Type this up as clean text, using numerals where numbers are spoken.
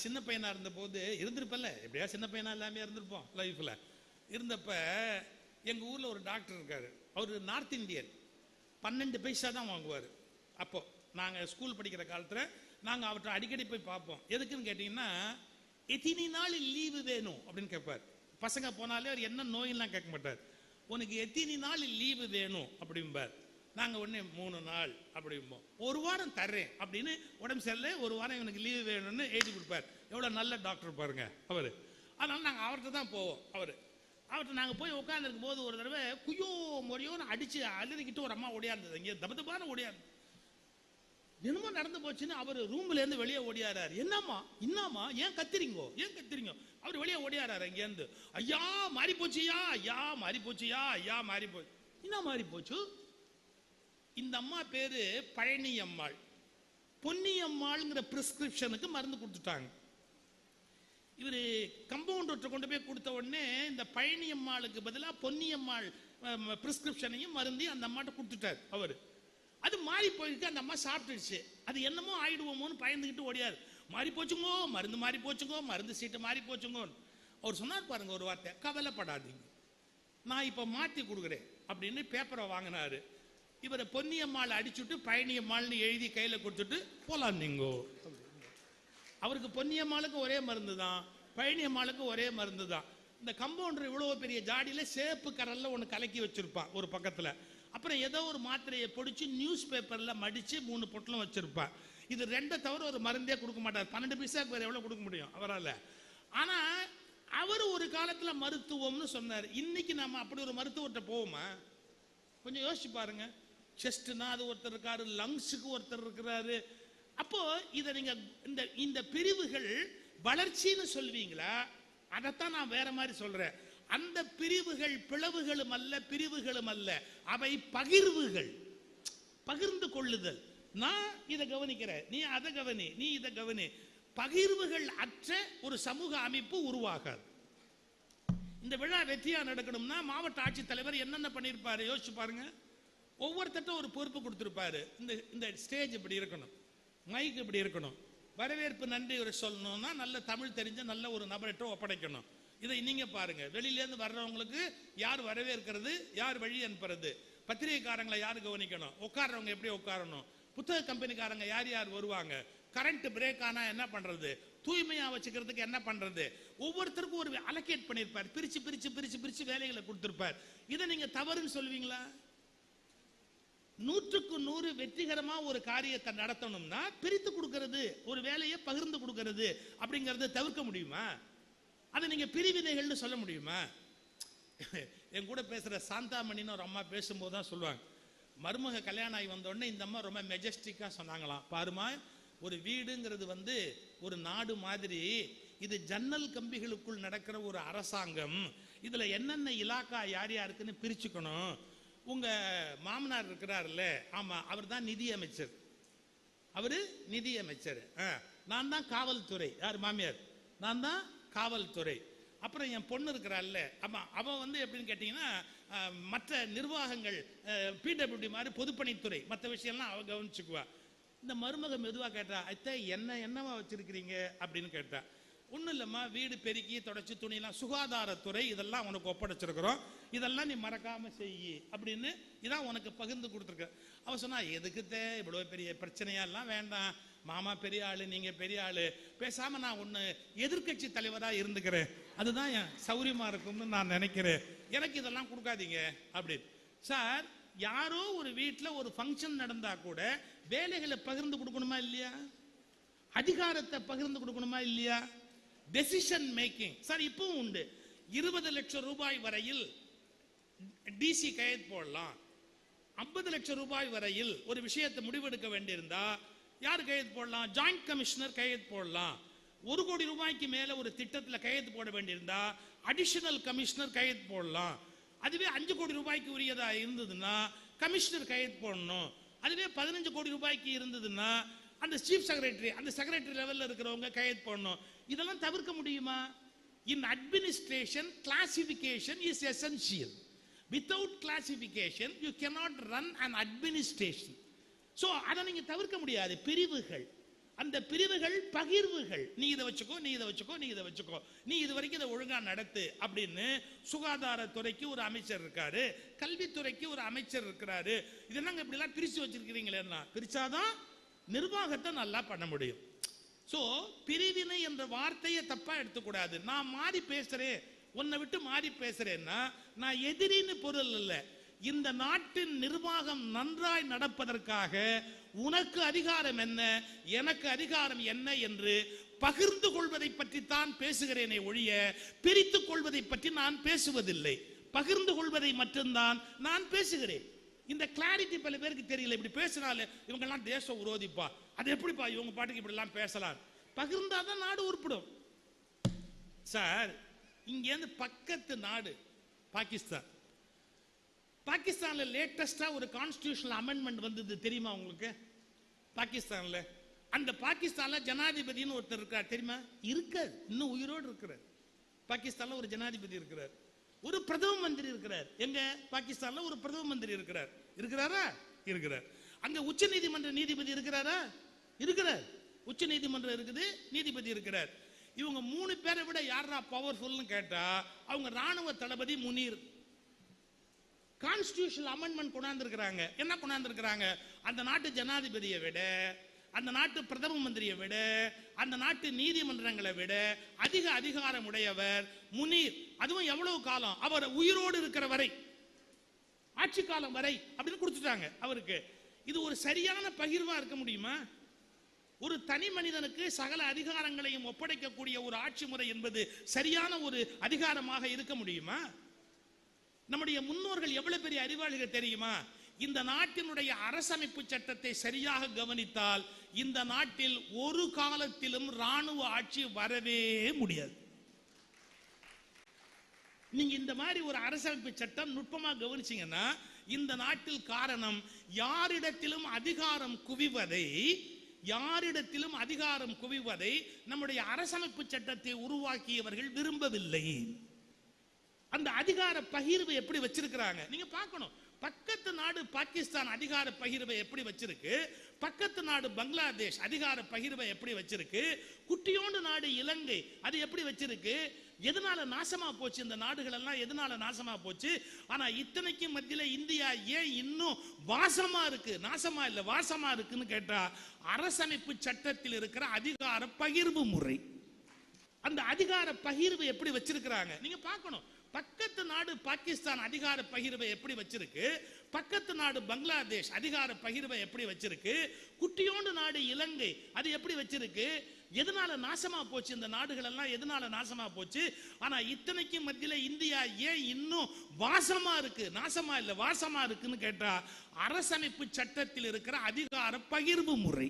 நான் சின்ன பையனாக இருந்தபோது இருந்திருப்பேன்ல, எப்படியா சின்ன பையனாக எல்லாமே இருந்திருப்போம் லைஃப்பில். இருந்தப்ப எங்கள் ஊரில் ஒரு டாக்டர் இருக்கார். அவர் நார்த் இந்தியன். 12 பைசா தான் வாங்குவார். அப்போது நாங்கள் ஸ்கூல் படிக்கிற காலத்தில் நாங்கள் அவர்கிட்ட அடிக்கடி போய் பார்ப்போம். எதுக்குன்னு கேட்டிங்கன்னா, எத்தனை நாள் லீவு வேணும் அப்படின்னு கேட்பார். பசங்க போனாலே அவர் என்ன நோயெல்லாம் கேட்க மாட்டார், உனக்கு எத்தனை நாள் லீவு வேணும் அப்படிம்பார். நாங்கள் உடனே 3 நாள் அப்படிம்போம். 1 வாரம் தர்றேன் அப்படின்னு, உடம்பு சரியில்லை 1 வாரம் இவனுக்கு லீவு வேணும்னு எழுதி கொடுப்பார். எவ்வளோ நல்ல டாக்டர் பாருங்க அவர். அதனால நாங்கள் அவர்கிட்ட தான் போவோம். அவர்கிட்ட நாங்கள் போய் உட்காந்துருக்கும் போது ஒரு தடவை குய்யோ முறையோன்னு அடித்து அழுதுகிட்டு ஒரு அம்மா ஓடியாருந்தது. இங்கே தபதபான ஓடியாரு. என்னமோ நடந்து போச்சுன்னு அவர் ரூம்லேருந்து வெளியே ஓடியாராரு. என்னம்மா ஏன் கத்திரிங்கோ அவர் வெளியே ஓடியாராரு. இங்கேருந்து ஐயா மாறி போச்சுயா, ஐயா மாறி போச்சுயா, ஐயா மாறி போச்சு. என்ன மாறி போச்சு? இந்த அம்மா பேரு பழனி அம்மாள். பொன்னியம்மாள்ங்கிற பிரிஸ்கிரிப்ஷனுக்கு மருந்து கொடுத்துட்டாங்க. இவர் கம்பவுண்டர் கொண்டு போய் கொடுத்த உடனே இந்த பழனி அம்மாளுக்கு பதிலாக பொன்னியம்மாள் பிரிஸ்கிரிப்ஷனையும் மருந்தையும் அந்த அம்மாட்ட கொடுத்துட்டார் அவர். அது மாறி போயிருக்கு. அந்த அம்மா சாப்பிட்டுடுச்சு. அது என்னமோ ஆயிடுவோமோன்னு பயந்துக்கிட்டு ஓடியாரு. மாறி போச்சுங்கோ, மருந்து மாறி போச்சுங்கோ, மருந்து சீட்டு மாறி போச்சுங்கோன்னு அவர் சொன்னார் பாருங்க ஒரு வார்த்தை, கவலைப்படாதீங்க நான் இப்போ மாற்றி கொடுக்குறேன் அப்படின்னு பேப்பரை வாங்கினாரு. இவரை பொன்னியம்மாள் அடிச்சுட்டு பழனியம்மாள்னு எழுதி கையில் கொடுத்துட்டு போலாம் நீங்கோ. அவருக்கு பொன்னியம்மாளுக்கு ஒரே மருந்து தான், பழனியம்மாளுக்கு ஒரே மருந்து தான். இந்த கம்பவுண்டர் இவ்வளோ பெரிய ஜாடியில் சேப்பு கரல்ல ஒன்று கலக்கி வச்சிருப்பான் ஒரு பக்கத்தில். அப்புறம் ஏதோ ஒரு மாத்திரையை பொடிச்சு நியூஸ் பேப்பரில் மடித்து 3 பொட்டலும் வச்சிருப்பான். இது 2 தவிர ஒரு மருந்தே கொடுக்க மாட்டார். 12 பைசாக்கு வேறு எவ்வளோ கொடுக்க முடியும் அவரால்? ஆனால் அவர் ஒரு காலத்தில் மருத்துவம்னு சொன்னார். இன்னைக்கு நம்ம அப்படி ஒரு மருத்துவர்கிட்ட போவோமா? கொஞ்சம் யோசிச்சு பாருங்க. செஸ்ட்னா அது ஒருத்தர் இருக்காரு, லங்ஸுக்கு ஒருத்தர் இருக்கிறாரு. அப்போ இதை நீங்க இந்த பிரிவுகள் வளர்ச்சின்னு சொல்வீங்களா? அதைத்தான் நான் வேற மாதிரி சொல்றேன். அந்த பிரிவுகள் பிளவுகளும் அல்ல, பிரிவுகளும் அல்ல, அவை பகிர்வுகள், பகிர்ந்து கொள்ளுதல். நான் இதை கவனிக்கிறேன், நீ அதை கவனி, நீ இதை கவனி. பகிர்வுகள் அற்ற ஒரு சமூக அமைப்பு உருவாகாது. இந்த விழா வெற்றியா நடக்கணும்னா மாவட்ட ஆட்சித்தலைவர் என்னென்ன பண்ணியிருப்பாரு யோசிச்சு பாருங்க. ஒவ்வொருத்தட்டும் ஒரு பொறுப்பு கொடுத்துருப்பாரு. இந்த ஸ்டேஜ் இப்படி இருக்கணும், மைக் இப்படி இருக்கணும், வரவேற்பு நன்றி ஒரு சொல்லணும்னா நல்ல தமிழ் தெரிஞ்ச நல்ல ஒரு நபர்கிட்ட ஒப்படைக்கணும். இதை நீங்க பாருங்க. வெளியிலேருந்து வர்றவங்களுக்கு யார் வரவேற்கிறது, யார் வழி அனுப்புறது, பத்திரிகைக்காரங்களை யார் கவனிக்கணும், உட்கார்றவங்க எப்படி உட்காரணும், புத்தக கம்பெனிக்காரங்க யார் யார் வருவாங்க, கரண்ட் பிரேக் ஆனா என்ன பண்றது, தூய்மையா வச்சுக்கிறதுக்கு என்ன பண்றது, ஒவ்வொருத்தருக்கும் ஒரு அலோகேட் பண்ணிருப்பார். பிரிச்சு பிரிச்சு பிரிச்சு பிரிச்சு வேலைகளை கொடுத்திருப்பார். இதை நீங்க தவறுன்னு சொல்லுவீங்களா? 100க்கு 100 வெற்றிகரமா ஒரு காரியத்தை நடத்தணும்னா பிரித்து கொடுக்கிறது, ஒரு வேலையை பகிர்ந்து கொடுக்கிறது அப்படிங்கறத தவிர்க்க முடியுமா? அதை நீங்க பிரிவினைகள்னு சொல்ல முடியுமா? என் கூட பேசுற சாந்தாமணின்னு ஒரு அம்மா பேசும்போது தான் சொல்லுவாங்க, மருமக கல்யாணம் ஆகி வந்த உடனே இந்த அம்மா ரொம்ப மெஜஸ்டிக்கா சொன்னாங்களாம், பாருமா ஒரு வீடுங்கிறது ஒரு நாடு மாதிரி, இது ஜன்னல் கம்பிகளுக்குள் நடக்கிற ஒரு அரசாங்கம், இதுல என்னென்ன இலாக்கா யார் யாருக்குன்னு பிரிச்சுக்கணும். உங்க மாமனார் இருக்கிறார்ல, ஆமா அவர் தான் நிதி அமைச்சர், அவரு நிதி அமைச்சர், நான் தான் காவல்துறை, யார் மாமியார், நான் தான் காவல்துறை. அப்புறம் என் பொண்ணு இருக்கிறாள்ல, ஆமா அவன் எப்படின்னு கேட்டீங்கன்னா மற்ற நிர்வாகங்கள் பிடபிள்யூடி மாதிரி பொதுப்பணித்துறை, மற்ற விஷயம்லாம் அவ கவனிச்சுக்குவா. இந்த மருமக மெதுவா கேட்டா, அத்தை என்னவா வச்சிருக்கிறீங்க அப்படின்னு கேட்டா, ஒன்றும் இல்லைம்மா வீடு பெருக்கி தொடச்சி துணியெல்லாம் சுகாதாரத்துறை இதெல்லாம் உனக்கு ஒப்படைச்சிருக்கிறோம், இதெல்லாம் நீ மறக்காம செய்யி அப்படின்னு இதான் உனக்கு பகிர்ந்து கொடுத்துருக்க. அவ சொன்னா, எதுக்குத்தே இவ்வளோ பெரிய பிரச்சனையெல்லாம் வேண்டாம், மாமா பெரிய ஆளு, நீங்க பெரிய ஆளு, பேசாம நான் ஒன்று எதிர்கட்சி தலைவராக இருந்துக்கிறேன், அதுதான் என் சௌரியமா இருக்கும்னு நான் நினைக்கிறேன், எனக்கு இதெல்லாம் கொடுக்காதீங்க அப்படின்னு. சார், யாரோ ஒரு வீட்டில் ஒரு ஃபங்க்ஷன் நடந்தா கூட வேலைகளை பகிர்ந்து கொடுக்கணுமா இல்லையா? அதிகாரத்தை பகிர்ந்து கொடுக்கணுமா இல்லையா? டெசிஷன் மேக்கிங் சார் இப்பவும் உண்டு. 20 லட்சம் ரூபாய் வரையில் டிசி கையெழுத்து போடலாம், 50 லட்சம் ரூபாய் வரையில் ஒரு விஷயத்தை முடிவெடுக்க வேண்டியிருந்தா யார் கையெழுத்து போடலாம்? ஜாயிண்ட் கமிஷனர் கையெழுத்து போடலாம். 1 கோடி ரூபாய்க்கு மேல ஒரு திட்டத்தில் கையெழுத்து போட வேண்டியிருந்தா அடிஷனல் கமிஷனர் கையெழுத்து போடலாம். அதுவே 5 கோடி ரூபாய்க்கு உரியதா இருந்ததுன்னா கமிஷனர் கையெழுத்து போடணும். அதுவே 15 கோடி ரூபாய்க்கு இருந்ததுன்னா அந்த சீஃப் செக்ரட்டரி, அந்த செக்ரட்டரி லெவலில் இருக்கிறவங்க கையெழுத்து போடணும். இதெல்லாம் தவிர்க்க முடியுமா? இன் administration classification is essential. Without classification you cannot run an administration. So அதை நீங்கள் தவிர்க்க முடியாது. பிரிவுகள் அந்த பிரிவுகள் பகிர்வுகள். நீ இதை வச்சுக்கோ, நீ இதை வச்சுக்கோ, நீ இதை வச்சுக்கோ, நீ இது வரைக்கும் இதை ஒழுங்கா நடத்து அப்படின்னு. சுகாதாரத்துறைக்கு ஒரு அமைச்சர் இருக்காரு, கல்வித்துறைக்கு ஒரு அமைச்சர் இருக்கிறாரு. இதெல்லாம் இப்படி எல்லாம் பிரிச்சு வச்சிருக்கிறீங்களேன்னா, பிரிச்சாதான் நிர்வாகத்தை நல்லா பண்ண முடியும். சோ பிரிவினை என்ற வார்த்தையை தப்பா எடுத்துக்கூடாது. நான் மாறி பேசுறேன், உன்னை விட்டு மாறி பேசுறேன்னா நான் எதிரின்னு பொருள் இல்லை. இந்த நாட்டின் நிர்வாகம் நன்றாய் நடப்பதற்காக உனக்கு அதிகாரம் என்ன, எனக்கு அதிகாரம் என்ன என்று பகிர்ந்து கொள்வதை பற்றி தான் பேசுகிறேனே ஒழிய பிரித்துக் கொள்வதை பற்றி நான் பேசுவதில்லை. பகிர்ந்து கொள்வதை மட்டும்தான் நான் பேசுகிறேன். இந்த கிளாரிட்டி பல பேருக்கு தெரியல. இப்படி பேசினாலே இவங்க எல்லாம் தேச விரோதிப்பா, அது எப்படிப்பா இவங்க பாட்டுக்கு இப்படி எல்லாம் பேசலாம்? பகிர்ந்தாதான் நாடு உருப்படும் சார். இங்க பக்கத்து நாடு பாகிஸ்தான். பாகிஸ்தான்ல லேட்டஸ்டா ஒரு கான்ஸ்டிடியூஷனல் அமெண்ட்மெண்ட் வந்தது தெரியுமா உங்களுக்கு? பாகிஸ்தான்ல அந்த பாகிஸ்தான்ல ஜனாதிபதினு ஒருத்தர் இருக்கார் தெரியுமா? இருக்கார், இன்னும் உயிரோடு இருக்கிறார். பாகிஸ்தான்ல ஒரு ஜனாதிபதி இருக்கிறார், ஒரு பிரதம மந்திரி இருக்கிறார். எங்க பாகிஸ்தான்ல ஒரு பிரதம மந்திரி இருக்கிறார். இருக்கிறாரா? இருக்கிறார். அங்க உச்ச நீதிமன்ற நீதிபதி இருக்கிறாரா? இருக்கிறார். உச்ச நீதிமன்றம் இருக்குது, நீதிபதி இருக்கிறார். இவங்க 3 பேரை விட யாரா பவர்ஃபுல்னு கேட்டா அவங்க ராணுவ தளபதி முனீர். கான்ஸ்டிடியூஷனல் அமெண்ட்மெண்ட் கொண்டாந்துருக்கிறாங்க. என்ன கொண்டாந்துருக்கிறாங்க? அந்த நாட்டு ஜனாதிபதியை விட, அந்த நாட்டு பிரதம மந்திரியை விட, அந்த நாட்டு நீதிமன்றங்களை விட அதிக அதிகாரம் உடையவர் முனீர். அதுவும் எவ்வளவு காலம்? அவர் உயிரோடு இருக்கிற வரை, ஆட்சி காலம் வரை அப்படின்னு கொடுத்துட்டாங்க அவருக்கு. இது ஒரு சரியான பகிர்வா இருக்க முடியுமா? ஒரு தனி மனிதனுக்கு சகல அதிகாரங்களையும் ஒப்படைக்கக்கூடிய ஒரு ஆட்சி முறை என்பது சரியான ஒரு அதிகாரமாக இருக்க முடியுமா? நம்முடைய முன்னோர்கள் எவ்வளவு பெரிய அறிவாளிகள் தெரியுமா? இந்த நாட்டினுடைய அரசமைப்பு சட்டத்தை சரியாக கவனித்தால் இந்த நாட்டில் ஒரு காலத்திலும் ராணுவ ஆட்சி வரவே முடியாது. நீங்க இந்த மாதிரி ஒரு அரசமைப்பு சட்டம் நுட்பமா கவனிச்சீங்கன்னா இந்த நாட்டில் காரணம் யாரிடத்திலும் அதிகாரம் குவிவதை, யாரிடத்திலும் அதிகாரம் குவிவதை நம்முடைய அரசமைப்பு சட்டத்தை உருவாக்கியவர்கள் விரும்பவில்லை. அந்த அதிகார பகிர்வு எப்படி வச்சிருக்கிறாங்க நீங்க பார்க்கணும். பக்கத்து நாடு பாகிஸ்தான் அதிகார பகிர்வை எப்படி வச்சிருக்கு, பக்கத்து நாடு பங்களாதேஷ் அதிகார பகிர்வை எப்படி வச்சிருக்கு, குட்டியோண்டு நாடு இலங்கை அது எப்படி வச்சிருக்கு. எதனால நாசமா போச்சு இந்த நாடுகள் எல்லாம்? எதனால நாசமா போச்சு? ஆனா இத்தனைக்கு மத்தியில இந்தியா ஏன் இன்னும் வாசமா இருக்கு? நாசமா இல்ல, வாசமா இருக்குன்னு கேட்டா அரசமைப்பு சட்டத்தில் இருக்கிற அதிகார பகிர்வு முறை. அந்த அதிகார பகிர்வு எப்படி வச்சிருக்கிறாங்க நீங்க பார்க்கணும். பக்கத்து நாடு பாகிஸ்தான் அதிகார பகிர்வை எப்படி வச்சிருக்கு, பக்கத்து நாடு பங்களாதேஷ் அதிகார பகிர்வை எப்படி வச்சிருக்கு, குட்டியோண்டு நாடு இலங்கை அது எப்படி வச்சிருக்கு. எதனால நாசமா போச்சு இந்த நாடுகள் எல்லாம்? எதனால நாசமா போச்சு? ஆனா இத்தனைக்கு மத்தியில இந்தியா ஏன் இன்னும் வாசமா இருக்கு? நாசமா இல்ல, வாசமா இருக்குன்னு கேட்டா அரசமைப்பு சட்டத்தில் இருக்கிற அதிகார பகிர்வு முறை.